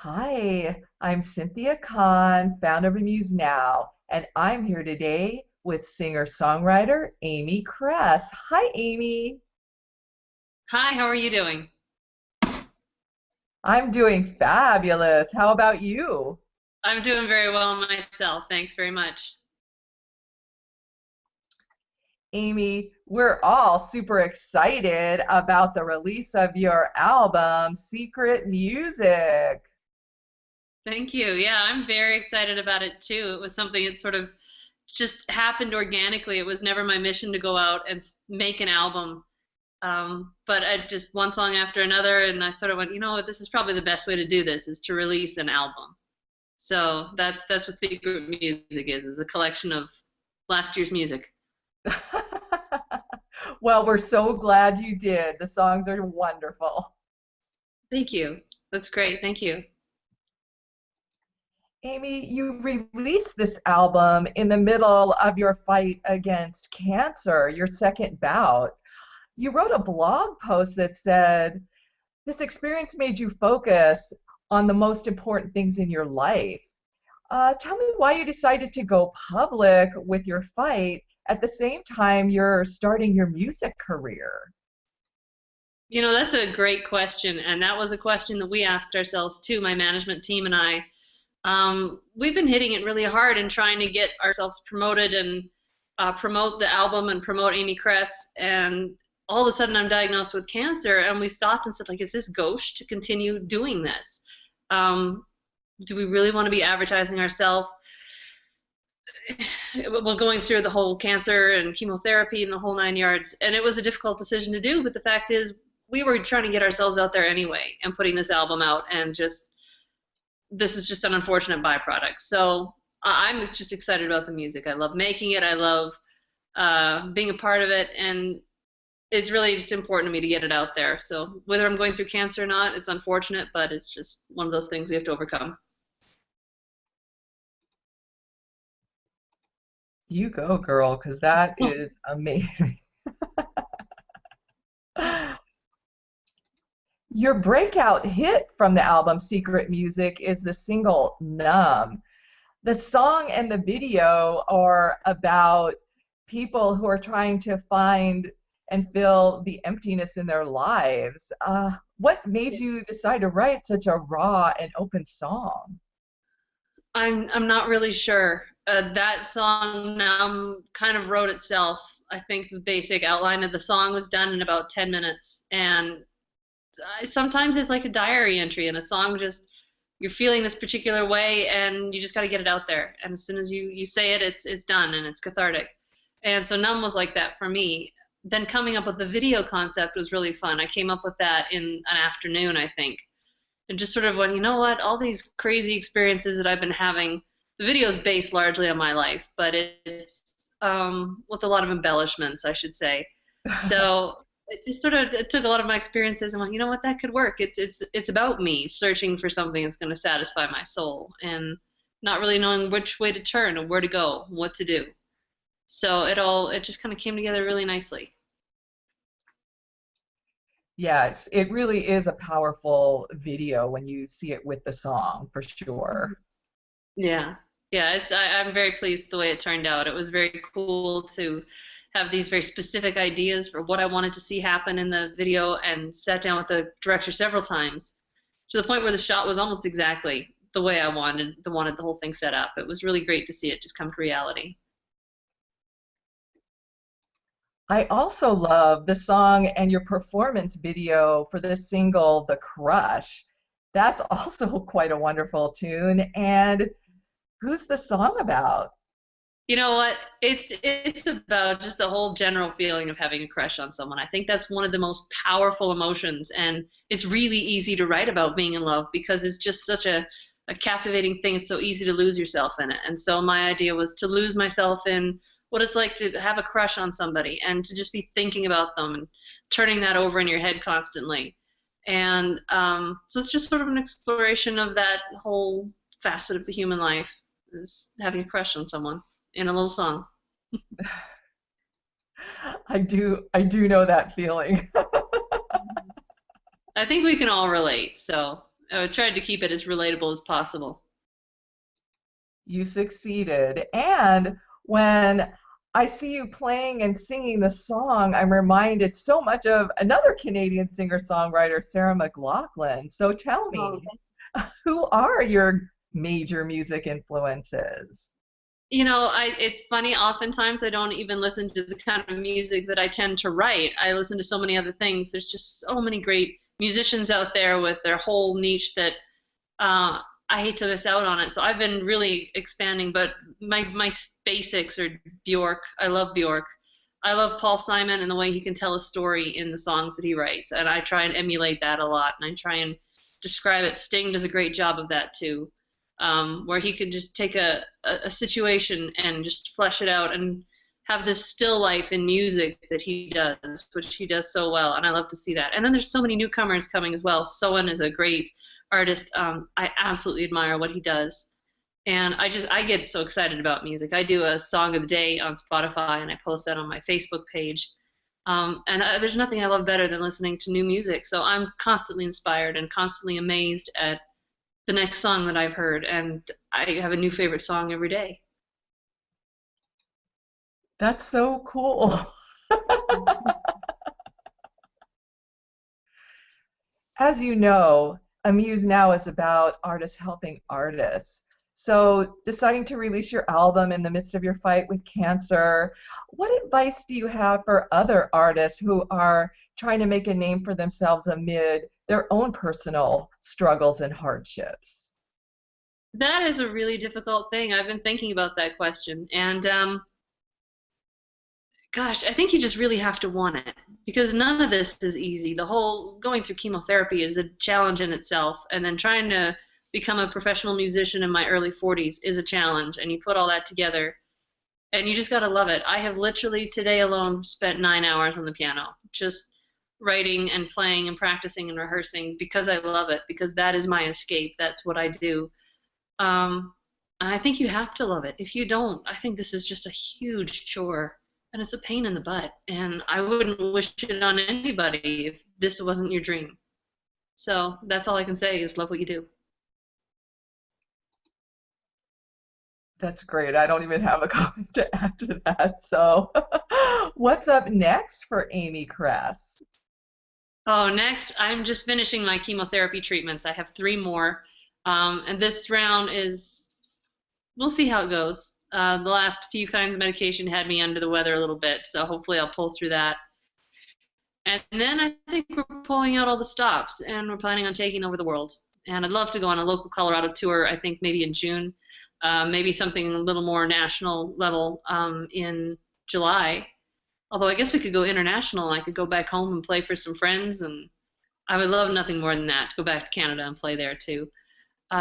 Hi, I'm Cynthia Kahn, founder of Amused Now, and I'm here today with singer-songwriter Amy Kress. Hi, Amy. Hi, how are you doing? I'm doing fabulous. How about you? I'm doing very well myself. Thanks very much. Amy, we're all super excited about the release of your album, Secret Music. Thank you. Yeah, I'm very excited about it too. It was something that sort of just happened organically. It was never my mission to go out and make an album. But I just one song after another, and I sort of went, you know what, this is probably the best way to do this is to release an album. So that's what Secret Music is a collection of last year's music. Well, we're so glad you did. The songs are wonderful. Thank you. That's great. Thank you. Amy, you released this album in the middle of your fight against cancer, your second bout. You wrote a blog post that said, this experience made you focus on the most important things in your life. Tell me why you decided to go public with your fight at the same time you're starting your music career. You know, that's a great question, and that was a question that we asked ourselves too, my management team and I. We've been hitting it really hard and trying to get ourselves promoted and promote the album and promote Amy Kress. And all of a sudden, I'm diagnosed with cancer, and we stopped and said, like, is this gauche to continue doing this? Um, do we really want to be advertising ourselves? Well, going through the whole cancer and chemotherapy and the whole nine yards. And it was a difficult decision to do, but the fact is, we were trying to get ourselves out there anyway and putting this album out, and just this is just an unfortunate byproduct. So I'm just excited about the music. I love making it. I love being a part of it, and it's really just important to me to get it out there. So whether I'm going through cancer or not, it's unfortunate, but it's just one of those things we have to overcome. You go, girl, because that is amazing. Your breakout hit from the album Secret Music is the single Numb. The song and the video are about people who are trying to find and fill the emptiness in their lives. What made you decide to write such a raw and open song? I'm not really sure. That song kind of wrote itself. I think the basic outline of the song was done in about 10 minutes, and sometimes it's like a diary entry, and a song just you're feeling this particular way, and you just got to get it out there. And as soon as you say it, it's done, and it's cathartic. And so Numb was like that for me. Then coming up with the video concept was really fun. I came up with that in an afternoon, I think, and just sort of went, you know what, all these crazy experiences that I've been having, the video is based largely on my life, but it's with a lot of embellishments, I should say. So it just sort of it took a lot of my experiences and went, you know what, that could work. It's about me searching for something that's going to satisfy my soul and not really knowing which way to turn and where to go, and what to do. So it just kind of came together really nicely. Yes, it really is a powerful video when you see it with the song, for sure. Yeah, yeah, I'm very pleased the way it turned out. It was very cool to have these very specific ideas for what I wanted to see happen in the video, and sat down with the director several times to the point where the shot was almost exactly the way I wanted the whole thing set up. It was really great to see it just come to reality. I also love the song and your performance video for the single The Crush. That's also quite a wonderful tune. And who's the song about? You know what? It's about just the whole general feeling of having a crush on someone. I think that's one of the most powerful emotions, and it's really easy to write about being in love because it's just such a captivating thing. It's so easy to lose yourself in it. And so my idea was to lose myself in what it's like to have a crush on somebody and to just be thinking about them and turning that over in your head constantly. And so it's just sort of an exploration of that whole facet of the human life, is having a crush on someone in a little song. I do know that feeling. I think we can all relate. So I tried to keep it as relatable as possible. You succeeded. And when I see you playing and singing the song, I'm reminded so much of another Canadian singer-songwriter, Sarah McLachlan. So tell Oh, me, who are your major music influences? it's funny, oftentimes I don't even listen to the kind of music that I tend to write. I listen to so many other things. There's just so many great musicians out there with their whole niche that uh, I hate to miss out on it. So I've been really expanding, but my basics are Bjork. I love Bjork. I love Paul Simon and the way he can tell a story in the songs that he writes, and I try and emulate that a lot, and I try and describe it. Sting does a great job of that too, where he can just take a situation and just flesh it out and have this still life in music that he does, which he does so well, and I love to see that. And then there's so many newcomers coming as well. Soen is a great artist. I absolutely admire what he does. And I get so excited about music. I do a song of the day on Spotify and I post that on my Facebook page. There's nothing I love better than listening to new music. So I'm constantly inspired and constantly amazed at the next song that I've heard. And I have a new favorite song every day. That's so cool. As you know, Amused Now is about artists helping artists. So, deciding to release your album in the midst of your fight with cancer, what advice do you have for other artists who are trying to make a name for themselves amid their own personal struggles and hardships? That is a really difficult thing. I've been thinking about that question. And gosh, I think you just really have to want it because none of this is easy. The whole going through chemotherapy is a challenge in itself, and then trying to become a professional musician in my early 40s is a challenge, and you put all that together, and you just got to love it. I have literally today alone spent 9 hours on the piano, just writing and playing and practicing and rehearsing because I love it, because that is my escape. That's what I do. Um, and I think you have to love it. If you don't, I think this is just a huge chore and it's a pain in the butt. And I wouldn't wish it on anybody if this wasn't your dream. So that's all I can say is love what you do. That's great. I don't even have a comment to add to that. So, what's up next for Amy Kress? Oh, next, I'm just finishing my chemotherapy treatments. I have 3 more. And this round is, we'll see how it goes. The last few kinds of medication had me under the weather a little bit, so hopefully I'll pull through that. And then I think we're pulling out all the stops, and we're planning on taking over the world. And I'd love to go on a local Colorado tour, I think maybe in June, maybe something a little more national level in July. Although I guess we could go international. I could go back home and play for some friends, and I would love nothing more than that, to go back to Canada and play there too.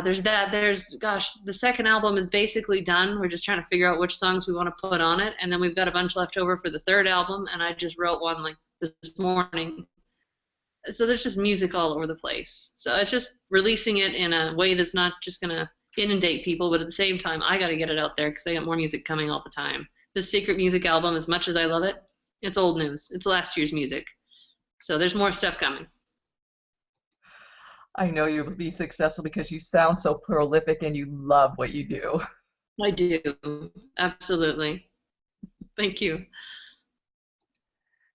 There's that. Gosh, the second album is basically done. We're just trying to figure out which songs we want to put on it, and then we've got a bunch left over for the third album, and I just wrote one like this morning. So there's just music all over the place. So it's just releasing it in a way that's not just gonna inundate people, but at the same time, I got to get it out there because I got more music coming all the time. This secret music album, as much as I love it, it's old news. It's last year's music. So there's more stuff coming. I know you'll be successful because you sound so prolific and you love what you do. I do. Absolutely. Thank you.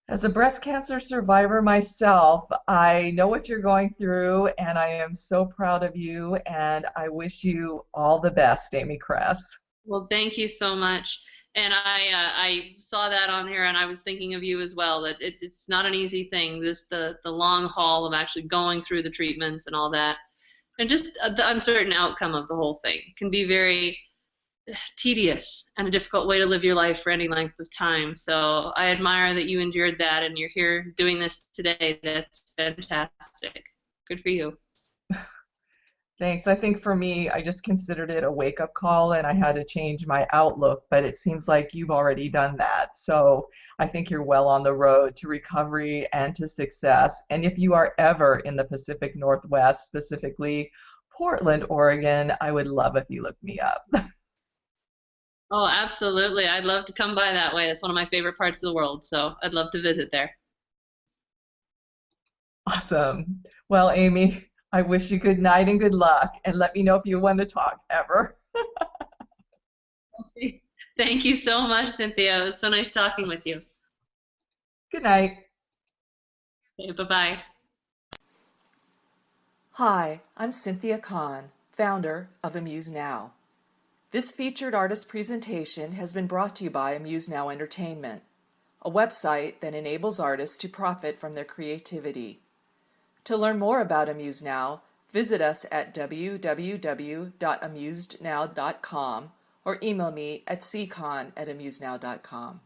As a breast cancer survivor myself, I know what you're going through and I am so proud of you and I wish you all the best, Amy Kress. Well, thank you so much. And I saw that on here, and I was thinking of you as well. That it's not an easy thing. This the long haul of actually going through the treatments and all that, and just the uncertain outcome of the whole thing can be very tedious and a difficult way to live your life for any length of time. So I admire that you endured that, and you're here doing this today. That's fantastic. Good for you. Thanks. I think for me, I just considered it a wake-up call and I had to change my outlook, but it seems like you've already done that. So I think you're well on the road to recovery and to success. And if you are ever in the Pacific Northwest, specifically Portland, Oregon, I would love if you looked me up. Oh, absolutely. I'd love to come by that way. That's one of my favorite parts of the world, so I'd love to visit there. Awesome. Well, Amy, I wish you good night and good luck, and let me know if you want to talk ever. Okay. Thank you so much, Cynthia. It was so nice talking with you. Good night. Okay, bye-bye. Hi, I'm Cynthia Kahn, founder of Amused Now. This featured artist presentation has been brought to you by Amused Now Entertainment, a website that enables artists to profit from their creativity. To learn more about Amused Now, visit us at www.amusednow.com or email me at ccon@amusednow.com.